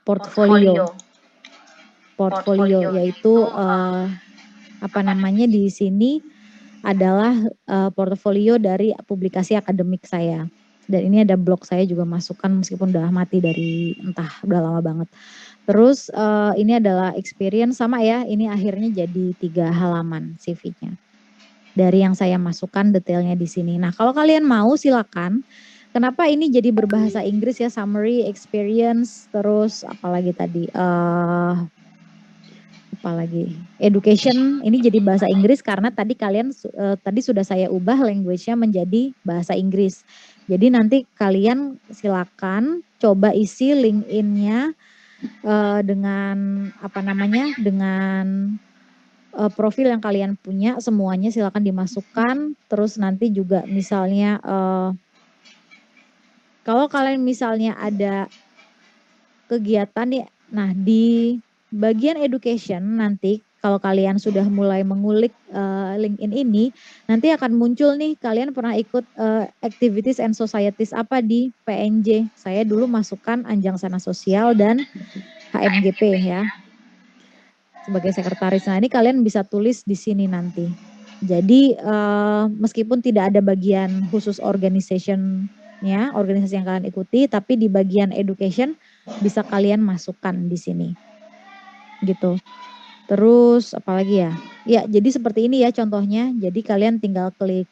portfolio. Portfolio. Portfolio yaitu apa namanya di sini adalah portfolio dari publikasi akademik saya. Dan ini ada blog saya juga masukkan meskipun udah mati dari entah udah lama banget. Terus ini adalah experience sama ya, ini akhirnya jadi 3 halaman CV-nya. Dari yang saya masukkan detailnya di sini. Nah, kalau kalian mau silakan. Kenapa ini jadi berbahasa Inggris ya, summary, experience, terus apalagi tadi apalagi education ini jadi bahasa Inggris karena tadi kalian tadi sudah saya ubah language-nya menjadi bahasa Inggris. Jadi nanti kalian silakan coba isi LinkedIn-nya dengan apa namanya dengan profil yang kalian punya semuanya silakan dimasukkan. Terus nanti juga misalnya kalau kalian misalnya ada kegiatan ya, nah di bagian education nanti kalau kalian sudah mulai mengulik LinkedIn ini, nanti akan muncul nih kalian pernah ikut activities and societies apa di PNJ. Saya dulu masukkan Anjang Sana Sosial dan HMGP ya. Sebagai sekretaris. Nah, ini kalian bisa tulis di sini nanti. Jadi meskipun tidak ada bagian khusus organisasi yang kalian ikuti, tapi di bagian education bisa kalian masukkan di sini. Gitu. Terus apalagi ya? Ya, jadi seperti ini ya contohnya. Jadi kalian tinggal klik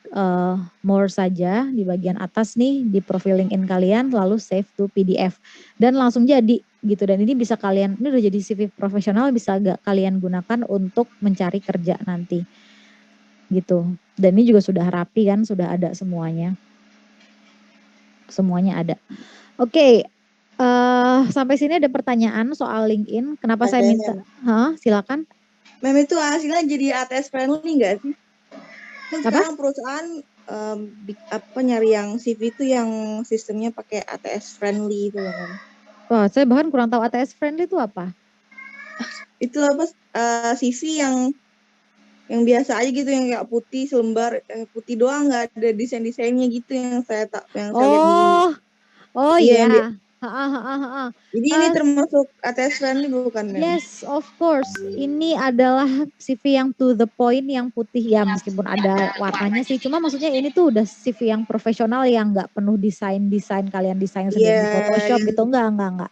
more saja di bagian atas nih di profil LinkedIn kalian, lalu save to PDF dan langsung jadi gitu. Dan ini bisa kalian, ini udah jadi CV profesional bisa kalian gunakan untuk mencari kerja nanti. Gitu. Dan ini juga sudah rapi kan, sudah ada semuanya. Semuanya ada. Oke. Sampai sini ada pertanyaan soal LinkedIn. Kenapa saya minta? Silakan. Mem itu hasilnya jadi ATS friendly nggak sih? Kan sekarang perusahaan nyari yang CV itu yang sistemnya pakai ATS friendly itu loh. Wah, saya bahkan kurang tahu ATS friendly itu apa. Itu apa CV yang biasa aja gitu yang kayak putih selembar putih doang nggak ada desainnya gitu yang saya lihat di iya. Jadi ini termasuk ATS friendly bukan Mem? Yes, of course. Ini adalah CV yang to the point, yang putih ya meskipun ada warnanya sih. Cuma maksudnya ini tuh udah CV yang profesional yang nggak penuh desain kalian desain sendiri di Photoshop gitu enggak.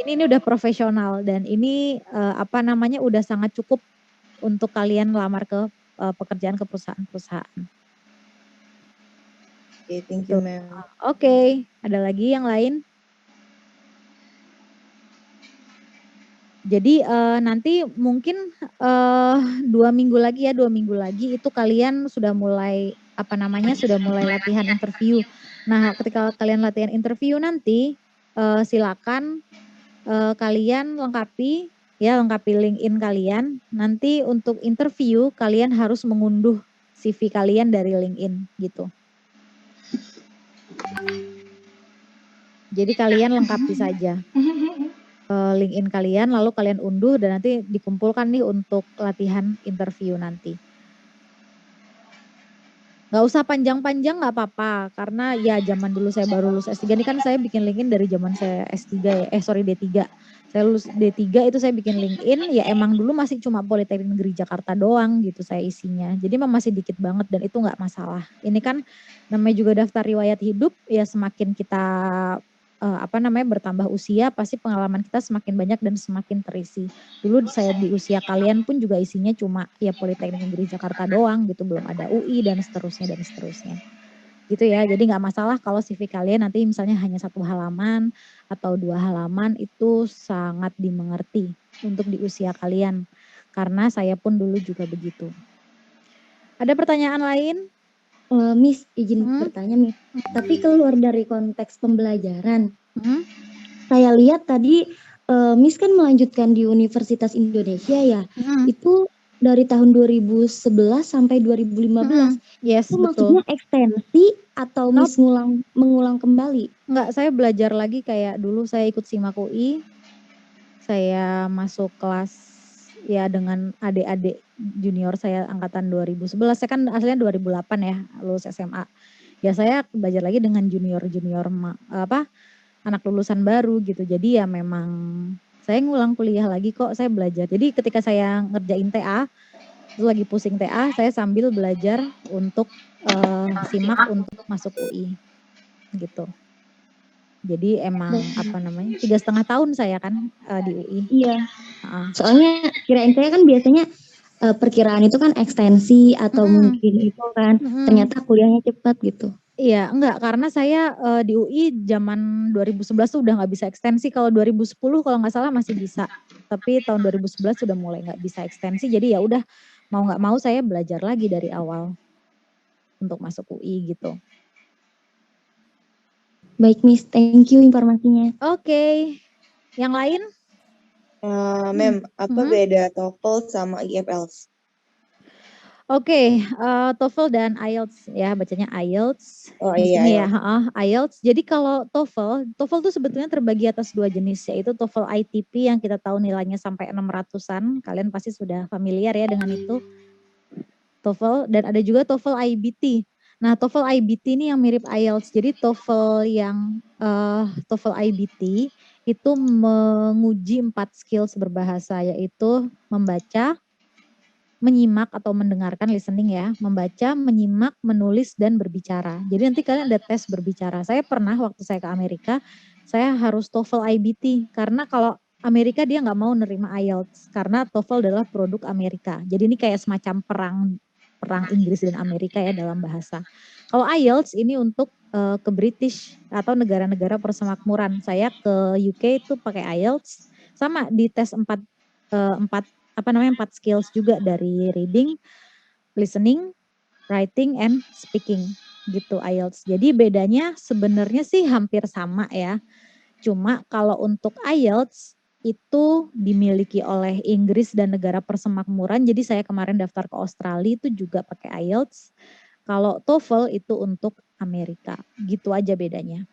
Ini udah profesional dan ini apa namanya udah sangat cukup untuk kalian lamar ke pekerjaan ke perusahaan-perusahaan. Oke, thank you Mem. Oke, ada lagi yang lain? Jadi nanti mungkin 2 minggu lagi itu kalian sudah mulai sudah mulai latihan interview. Nah, ketika kalian latihan interview nanti silakan kalian lengkapi LinkedIn kalian. Nanti untuk interview kalian harus mengunduh CV kalian dari LinkedIn gitu. Jadi kalian lengkapi saja LinkedIn kalian lalu kalian unduh dan nanti dikumpulkan nih untuk latihan interview nanti. Nggak usah panjang-panjang nggak apa-apa karena ya zaman dulu saya baru lulus S3 ini kan saya bikin LinkedIn dari zaman saya S3 ya, D3. Saya lulus D3 itu saya bikin LinkedIn ya emang dulu masih cuma Politeknik Negeri Jakarta doang gitu saya isinya. Jadi memang masih dikit banget dan itu nggak masalah. Ini kan namanya juga daftar riwayat hidup ya semakin kita bertambah usia pasti pengalaman kita semakin banyak dan semakin terisi. Dulu saya di usia kalian pun juga isinya cuma ya Politeknik Negeri Jakarta doang gitu, belum ada UI dan seterusnya. Gitu ya, jadi nggak masalah kalau CV kalian nanti misalnya hanya 1 halaman atau 2 halaman itu sangat dimengerti untuk di usia kalian. Karena saya pun dulu juga begitu. Ada pertanyaan lain? Miss, izin bertanya Miss. Tapi keluar dari konteks pembelajaran. Saya lihat tadi Miss kan melanjutkan di Universitas Indonesia ya. Itu dari tahun 2011 sampai 2015. Yes, itu betul. Maksudnya ekstensi atau Miss mengulang kembali? Enggak, saya belajar lagi kayak dulu saya ikut SIMAK UI. Saya masuk kelas ya dengan adik-adik junior saya angkatan 2011. Saya kan aslinya 2008 ya lulus SMA. Ya saya belajar lagi dengan junior anak lulusan baru gitu. Jadi ya memang saya ngulang kuliah lagi kok, saya belajar. Jadi ketika saya ngerjain TA, terus lagi pusing TA, saya sambil belajar untuk simak untuk masuk UI gitu. Jadi emang apa namanya 3,5 tahun saya kan di UI. Iya. Soalnya kirain saya kan biasanya perkiraan itu kan ekstensi atau mungkin itu kan ternyata kuliahnya cepat gitu. Iya, enggak, karena saya di UI zaman 2011 tuh udah nggak bisa ekstensi. Kalau 2010 kalau nggak salah masih bisa, tapi tahun 2011 sudah mulai nggak bisa ekstensi. Jadi ya udah mau nggak mau saya belajar lagi dari awal untuk masuk UI gitu. Baik Miss, thank you informasinya. Oke, yang lain? Mem, apa beda TOEFL sama IELTS? Oke, TOEFL dan IELTS ya, bacanya IELTS. Oh di iya, sini ya, IELTS. Jadi kalau TOEFL tuh sebetulnya terbagi atas 2 jenis, yaitu TOEFL ITP yang kita tahu nilainya sampai 600-an. Kalian pasti sudah familiar ya dengan itu. TOEFL, dan ada juga TOEFL IBT. Nah, TOEFL IBT ini yang mirip IELTS. Jadi TOEFL TOEFL IBT itu menguji 4 skills berbahasa, yaitu membaca, menyimak atau mendengarkan, listening ya, membaca, menyimak, menulis, dan berbicara. Jadi nanti kalian ada tes berbicara. Saya pernah waktu saya ke Amerika, saya harus TOEFL IBT, karena kalau Amerika dia nggak mau nerima IELTS, karena TOEFL adalah produk Amerika. Jadi ini kayak semacam perang Inggris dan Amerika ya dalam bahasa. Kalau IELTS ini untuk ke British atau negara-negara persemakmuran. Saya ke UK itu pakai IELTS, sama di tes 4 skills juga, dari reading, listening, writing, and speaking gitu IELTS. Jadi bedanya sebenarnya sih hampir sama ya. Cuma kalau untuk IELTS itu dimiliki oleh Inggris dan negara persemakmuran. Jadi saya kemarin daftar ke Australia itu juga pakai IELTS. Kalau TOEFL itu untuk Amerika. Gitu aja bedanya.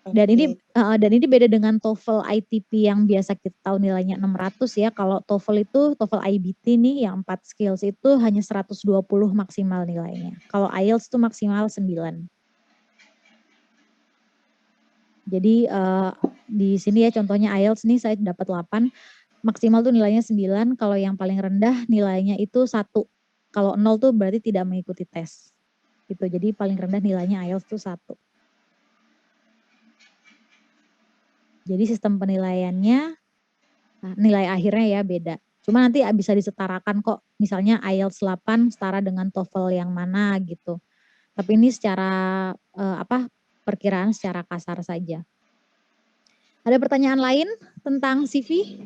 Dan ini beda dengan TOEFL ITP yang biasa kita tahu nilainya 600 ya. Kalau TOEFL IBT nih yang 4 skills itu hanya 120 maksimal nilainya. Kalau IELTS itu maksimal 9. Jadi di sini ya contohnya IELTS nih saya dapat 8, maksimal tuh nilainya 9, kalau yang paling rendah nilainya itu 1. Kalau 0 tuh berarti tidak mengikuti tes. Gitu. Jadi paling rendah nilainya IELTS tuh 1. Jadi sistem penilaiannya, nilai akhirnya ya beda. Cuma nanti bisa disetarakan kok. Misalnya IELTS 8 setara dengan TOEFL yang mana gitu. Tapi ini secara perkiraan secara kasar saja. Ada pertanyaan lain tentang CV?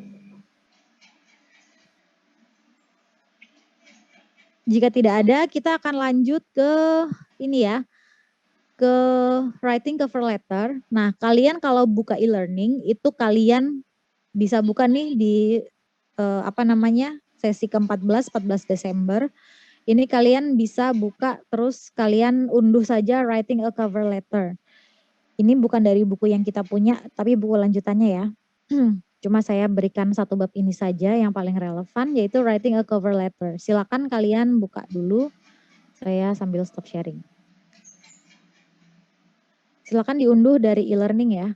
Jika tidak ada, kita akan lanjut ke ini ya, ke writing cover letter. Nah, kalian kalau buka e-learning itu kalian bisa buka nih di sesi ke-14, 14 Desember. Ini kalian bisa buka terus kalian unduh saja writing a cover letter. Ini bukan dari buku yang kita punya, tapi buku lanjutannya ya. Cuma saya berikan satu bab ini saja yang paling relevan, yaitu writing a cover letter. Silakan kalian buka dulu, saya sambil stop sharing. Silakan diunduh dari e-learning ya.